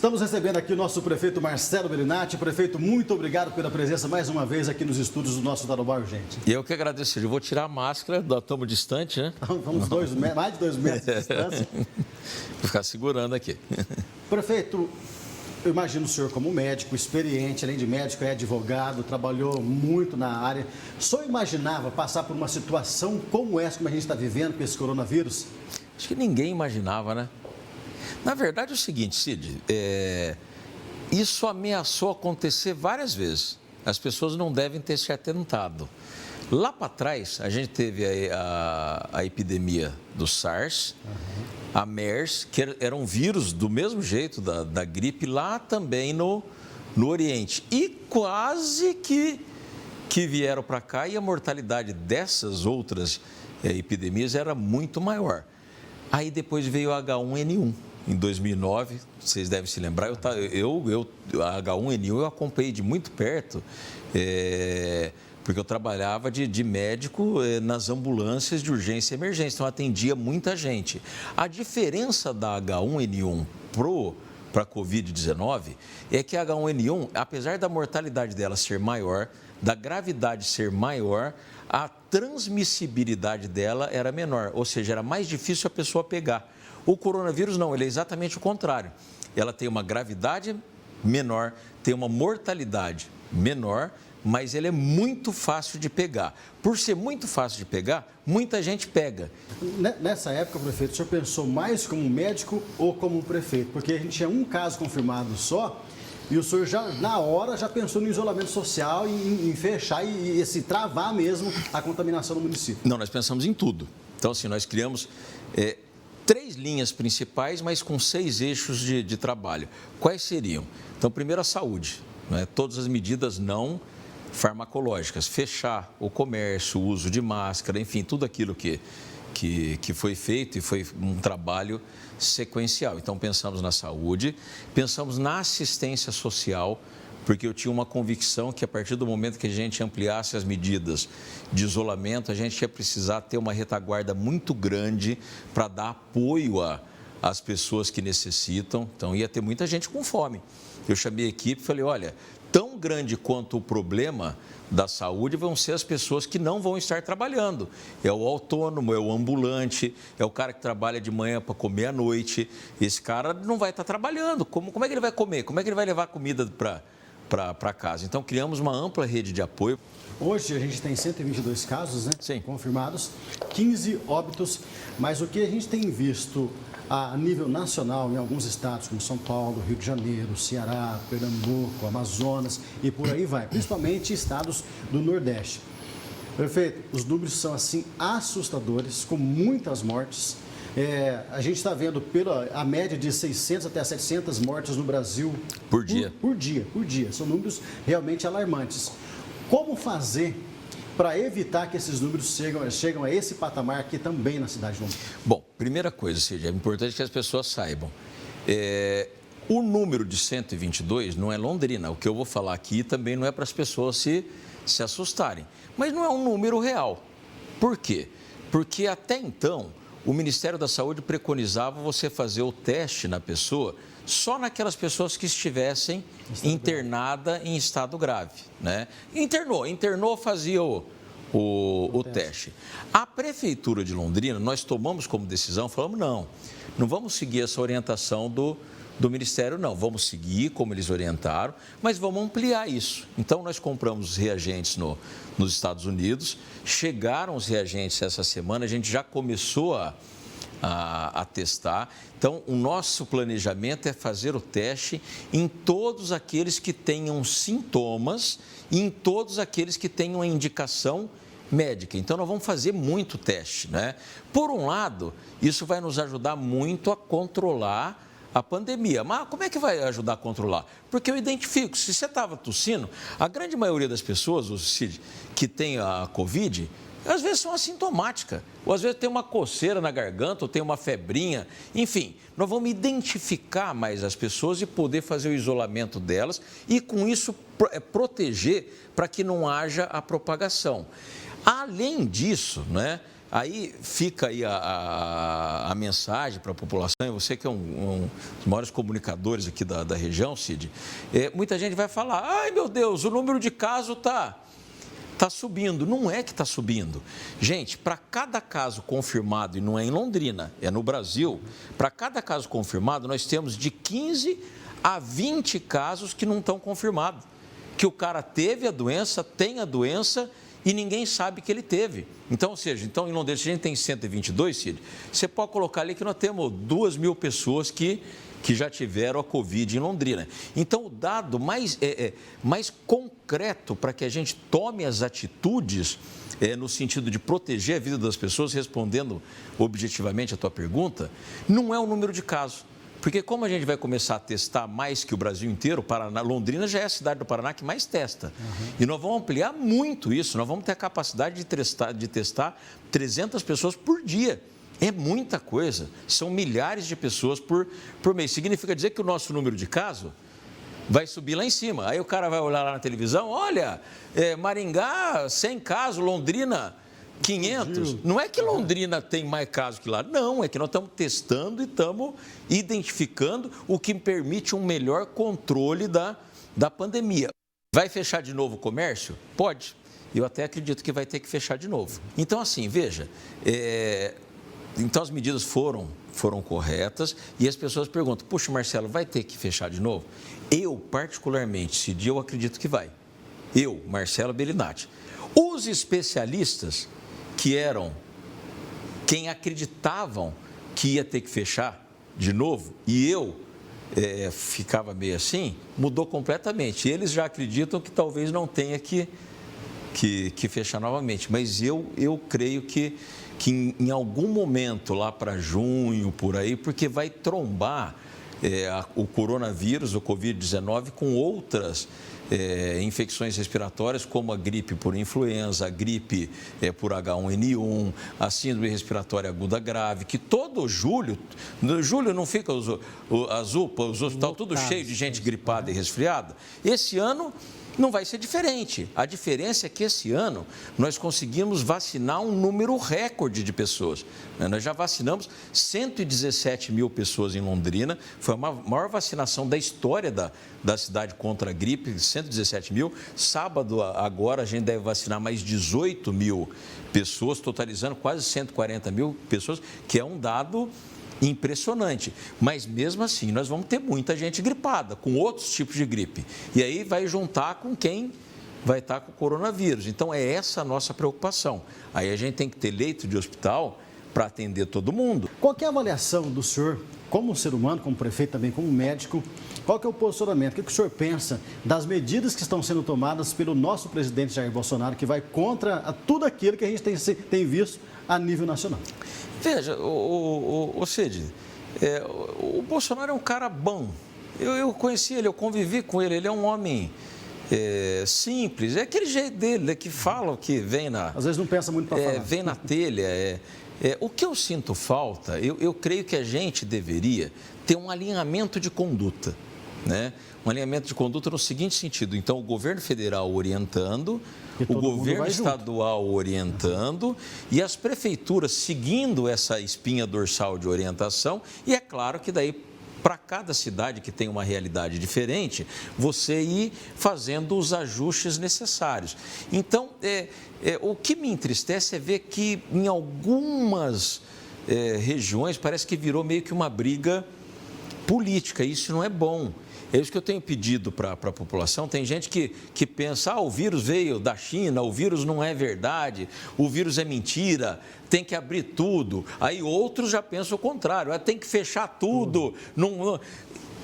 Estamos recebendo aqui o nosso prefeito Marcelo Bellinati. Prefeito, muito obrigado pela presença mais uma vez aqui nos estúdios do nosso Tarobá Urgente. E eu que agradeço. Eu vou tirar a máscara, estamos distante, né? Vamos mais de 2 metros de distância. Vou ficar segurando aqui. Prefeito, eu imagino o senhor como médico, experiente, além de médico, é advogado, trabalhou muito na área. O senhor imaginava passar por uma situação como essa, como a gente está vivendo com esse coronavírus? Acho que ninguém imaginava, né? Na verdade é o seguinte, Cid, isso ameaçou acontecer várias vezes. As pessoas não devem ter se atentado. Lá para trás, a gente teve a epidemia do SARS, a MERS, que eram vírus do mesmo jeito da gripe, lá também no Oriente. E quase que vieram para cá e a mortalidade dessas outras epidemias era muito maior. Aí depois veio o H1N1. Em 2009, vocês devem se lembrar, a H1N1 eu acompanhei de muito perto, porque eu trabalhava de médico nas ambulâncias de urgência e emergência, então atendia muita gente. A diferença da H1N1 para a Covid-19 é que a H1N1, apesar da mortalidade dela ser maior, da gravidade ser maior, a transmissibilidade dela era menor, ou seja, era mais difícil a pessoa pegar. O coronavírus não, ele é exatamente o contrário. Ela tem uma gravidade menor, tem uma mortalidade menor, mas ele é muito fácil de pegar. Por ser muito fácil de pegar, muita gente pega. Nessa época, prefeito, o senhor pensou mais como médico ou como prefeito? Porque a gente tinha um caso confirmado só e o senhor já, na hora, já pensou no isolamento social, em fechar e se travar mesmo a contaminação no município. Não, nós pensamos em tudo. Então, assim, nós criamos 3 linhas principais, mas com 6 eixos de trabalho. Quais seriam? Então, primeiro, a saúde, né? Todas as medidas não farmacológicas, fechar o comércio, o uso de máscara, enfim, tudo aquilo que foi feito e foi um trabalho sequencial. Então, pensamos na saúde, pensamos na assistência social, porque eu tinha uma convicção que a partir do momento que a gente ampliasse as medidas de isolamento, a gente ia precisar ter uma retaguarda muito grande para dar apoio às pessoas que necessitam. Então, ia ter muita gente com fome. Eu chamei a equipe e falei, olha, tão grande quanto o problema da saúde vão ser as pessoas que não vão estar trabalhando. É o autônomo, é o ambulante, é o cara que trabalha de manhã para comer à noite. Esse cara não vai estar trabalhando. Como é que ele vai comer? Como é que ele vai levar comida para casa? Então, criamos uma ampla rede de apoio. Hoje a gente tem 122 casos, né? Sim. Confirmados, 15 óbitos, mas o que a gente tem visto a nível nacional em alguns estados, como São Paulo, Rio de Janeiro, Ceará, Pernambuco, Amazonas e por aí vai, principalmente estados do Nordeste. Prefeito, os números são assim assustadores, com muitas mortes. A gente está vendo a média de 600 até 700 mortes no Brasil. Por dia. Por dia. São números realmente alarmantes. Como fazer para evitar que esses números chegam a esse patamar aqui também na cidade de Londrina? Bom, primeira coisa, é importante que as pessoas saibam. O número de 122 não é Londrina. O que eu vou falar aqui também não é para as pessoas se assustarem. Mas não é um número real. Por quê? Porque até então, o Ministério da Saúde preconizava você fazer o teste na pessoa só naquelas pessoas que estivessem internada em estado grave, né? Internou, fazia o teste. A Prefeitura de Londrina, nós tomamos como decisão, falamos, não vamos seguir essa orientação do Ministério, não. Vamos seguir como eles orientaram, mas vamos ampliar isso. Então, nós compramos os reagentes nos Estados Unidos, chegaram os reagentes essa semana, a gente já começou a testar. Então, o nosso planejamento é fazer o teste em todos aqueles que tenham sintomas e em todos aqueles que tenham a indicação médica. Então, nós vamos fazer muito teste, né? Por um lado, isso vai nos ajudar muito a controlar a pandemia. Mas como é que vai ajudar a controlar? Porque eu identifico, se você estava tossindo, a grande maioria das pessoas, Cid, que tem a Covid, às vezes são assintomáticas, ou às vezes tem uma coceira na garganta, ou tem uma febrinha, enfim, nós vamos identificar mais as pessoas e poder fazer o isolamento delas e com isso proteger para que não haja a propagação. Além disso, né, Aí fica aí a mensagem para a população, e você que é um dos maiores comunicadores aqui da região, Cid, muita gente vai falar, ai meu Deus, o número de casos está subindo. Não é que está subindo. Gente, para cada caso confirmado, e não é em Londrina, é no Brasil, para cada caso confirmado, nós temos de 15 a 20 casos que não estão confirmados. Que o cara teve a doença, tem a doença e ninguém sabe que ele teve. Então, ou seja, em Londrina, se a gente tem 122, Cid, você pode colocar ali que nós temos 2.000 pessoas que já tiveram a Covid em Londrina. Então, o dado mais concreto para que a gente tome as atitudes no sentido de proteger a vida das pessoas, respondendo objetivamente a tua pergunta, não é o número de casos. Porque como a gente vai começar a testar mais que o Brasil inteiro, Paraná, Londrina já é a cidade do Paraná que mais testa. E nós vamos ampliar muito isso, nós vamos ter a capacidade de testar 300 pessoas por dia. É muita coisa, são milhares de pessoas por mês. Significa dizer que o nosso número de casos vai subir lá em cima. Aí o cara vai olhar lá na televisão, olha, Maringá, 100 casos, Londrina, 500. Não é que Londrina tem mais casos que lá, não, é que nós estamos testando e estamos identificando o que permite um melhor controle da pandemia. Vai fechar de novo o comércio? Pode. Eu até acredito que vai ter que fechar de novo. Então, assim, veja, então as medidas foram corretas e as pessoas perguntam, puxa, Marcelo, vai ter que fechar de novo? Eu, particularmente, esse dia eu acredito que vai. Eu, Marcelo Bellinati. Os especialistas que eram quem acreditavam que ia ter que fechar de novo, e eu ficava meio assim, mudou completamente. Eles já acreditam que talvez não tenha que fechar novamente, mas eu creio que em algum momento, lá para junho, por aí, porque vai trombar o coronavírus, o Covid-19, com outras infecções respiratórias, como a gripe por influenza, a gripe por H1N1, a síndrome respiratória aguda grave, que todo julho não fica as UPAs, os hospitais, tudo cheio de gente gripada e resfriada. Esse ano não vai ser diferente. A diferença é que esse ano nós conseguimos vacinar um número recorde de pessoas. Nós já vacinamos 117 mil pessoas em Londrina, foi a maior vacinação da história da cidade contra a gripe, 117 mil. Sábado, agora, a gente deve vacinar mais 18 mil pessoas, totalizando quase 140 mil pessoas, que é um dado impressionante, mas mesmo assim nós vamos ter muita gente gripada, com outros tipos de gripe, e aí vai juntar com quem vai estar com o coronavírus. Então é essa a nossa preocupação. Aí a gente tem que ter leito de hospital para atender todo mundo. Qual que é a avaliação do senhor, como ser humano, como prefeito também, como médico, qual que é o posicionamento, o que o senhor pensa das medidas que estão sendo tomadas pelo nosso presidente Jair Bolsonaro, que vai contra tudo aquilo que a gente tem visto a nível nacional? Veja, o Cid, o Bolsonaro é um cara bom. Eu conheci ele, eu convivi com ele, ele é um homem simples, é aquele jeito dele, que fala, que vem na... Às vezes não pensa muito para falar. Vem na telha. O que eu sinto falta, eu creio que a gente deveria ter um alinhamento de conduta, né? Um alinhamento de conduta no seguinte sentido, então o governo federal orientando, o governo estadual orientando e as prefeituras seguindo essa espinha dorsal de orientação, e é claro que daí para cada cidade que tem uma realidade diferente, você ir fazendo os ajustes necessários. Então, o que me entristece é ver que em algumas regiões parece que virou meio que uma briga política, isso não é bom. É isso que eu tenho pedido para a população. Tem gente que pensa, o vírus veio da China, o vírus não é verdade, o vírus é mentira, tem que abrir tudo. Aí outros já pensam o contrário, tem que fechar tudo.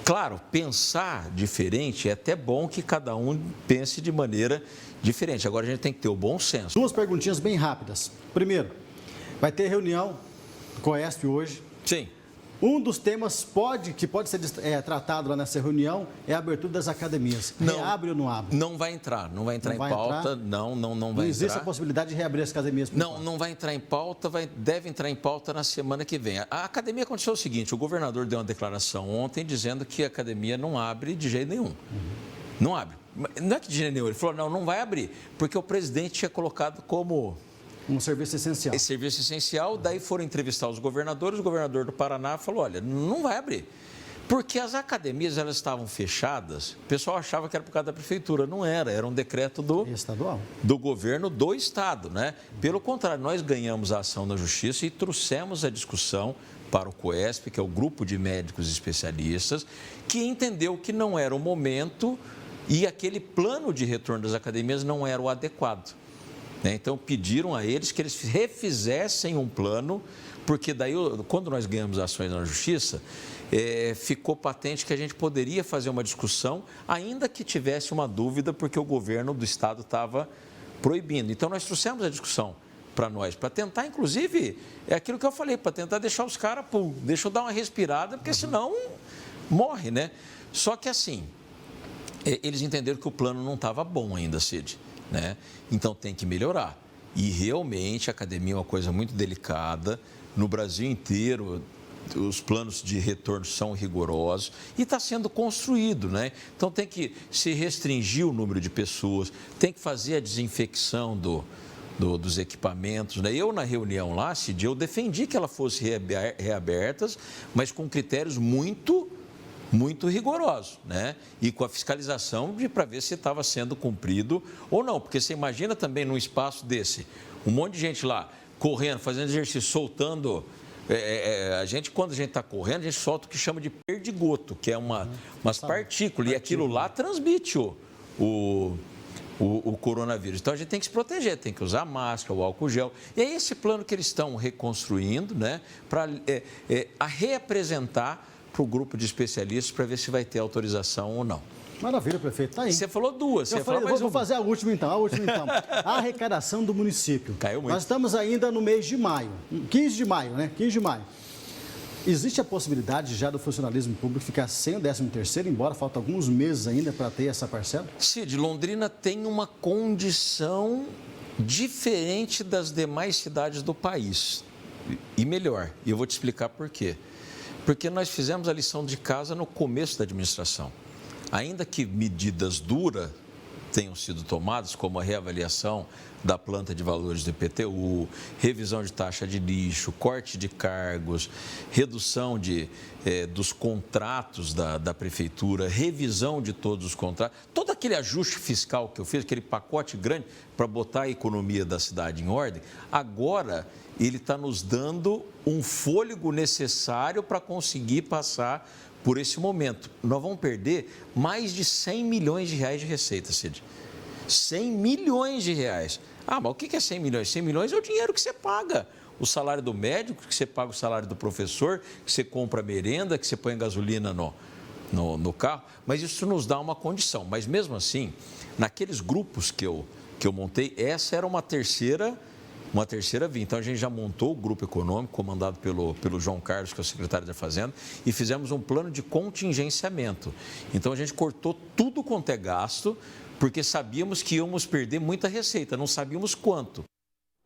Claro, pensar diferente é até bom que cada um pense de maneira diferente. Agora a gente tem que ter o bom senso. Duas perguntinhas bem rápidas. Primeiro, vai ter reunião do COESP hoje. Sim. Um dos temas que pode ser tratado lá nessa reunião é a abertura das academias. Reabre ou não abre? Não vai entrar em pauta. Não vai entrar. Não existe a possibilidade de reabrir as academias? Não vai entrar em pauta, deve entrar em pauta na semana que vem. A academia aconteceu o seguinte, o governador deu uma declaração ontem dizendo que a academia não abre de jeito nenhum. Não abre. Não é que de jeito nenhum, ele falou, não vai abrir, porque o presidente tinha colocado como Um serviço essencial. Esse serviço essencial, daí foram entrevistar os governadores, o governador do Paraná falou, olha, não vai abrir. Porque as academias, elas estavam fechadas, o pessoal achava que era por causa da prefeitura, não era um decreto do governo do estado, né? Pelo contrário, nós ganhamos a ação na justiça e trouxemos a discussão para o COESP, que é o grupo de médicos especialistas, que entendeu que não era o momento e aquele plano de retorno das academias não era o adequado. Então, pediram a eles que eles refizessem um plano, porque daí, quando nós ganhamos ações na justiça, ficou patente que a gente poderia fazer uma discussão, ainda que tivesse uma dúvida, porque o governo do estado estava proibindo. Então, nós trouxemos a discussão para nós, para tentar, inclusive, é aquilo que eu falei, para tentar deixar os caras, deixa eu dar uma respirada, porque senão morre, né? Só que assim, eles entenderam que o plano não estava bom ainda, Cid, né? Então tem que melhorar. E realmente a academia é uma coisa muito delicada. No Brasil inteiro, os planos de retorno são rigorosos e está sendo construído, né? Então tem que se restringir o número de pessoas, tem que fazer a desinfecção dos equipamentos, né? Eu, na reunião lá, Cid, eu defendi que ela fosse reabertas, mas com critérios muito rigoroso, né? E com a fiscalização para ver se estava sendo cumprido ou não. Porque você imagina também num espaço desse, um monte de gente lá correndo, fazendo exercício, soltando. Quando a gente está correndo, a gente solta o que chama de perdigoto, que é umas partículas, e aquilo lá transmite o coronavírus. Então a gente tem que se proteger, tem que usar máscara, o álcool gel. E é esse plano que eles estão reconstruindo, né? Para reapresentar para o grupo de especialistas para ver se vai ter autorização ou não. Maravilha, prefeito. Tá aí. Você falou duas. Vou fazer a última então. A arrecadação do município. Caiu muito. Nós estamos ainda no mês de maio. 15 de maio, né? 15 de maio. Existe a possibilidade já do funcionalismo público ficar sem o 13º, embora faltam alguns meses ainda para ter essa parcela? Cid, Londrina tem uma condição diferente das demais cidades do país. E melhor, e eu vou te explicar por quê. Porque nós fizemos a lição de casa no começo da administração. Ainda que medidas duras tenham sido tomadas, como a reavaliação da planta de valores do IPTU, revisão de taxa de lixo, corte de cargos, redução dos contratos da prefeitura, revisão de todos os contratos, todo aquele ajuste fiscal que eu fiz, aquele pacote grande para botar a economia da cidade em ordem, agora ele está nos dando um fôlego necessário para conseguir passar por esse momento. Nós vamos perder mais de 100 milhões de reais de receita, Cid. 100 milhões de reais. Mas o que é 100 milhões? 100 milhões é o dinheiro que você paga. O salário do médico, que você paga o salário do professor, que você compra merenda, que você põe gasolina no carro. Mas isso nos dá uma condição. Mas mesmo assim, naqueles grupos que eu montei, essa era uma terceira via. Então, a gente já montou o grupo econômico, comandado pelo João Carlos, que é o secretário da Fazenda, e fizemos um plano de contingenciamento. Então, a gente cortou tudo quanto é gasto, porque sabíamos que íamos perder muita receita, não sabíamos quanto.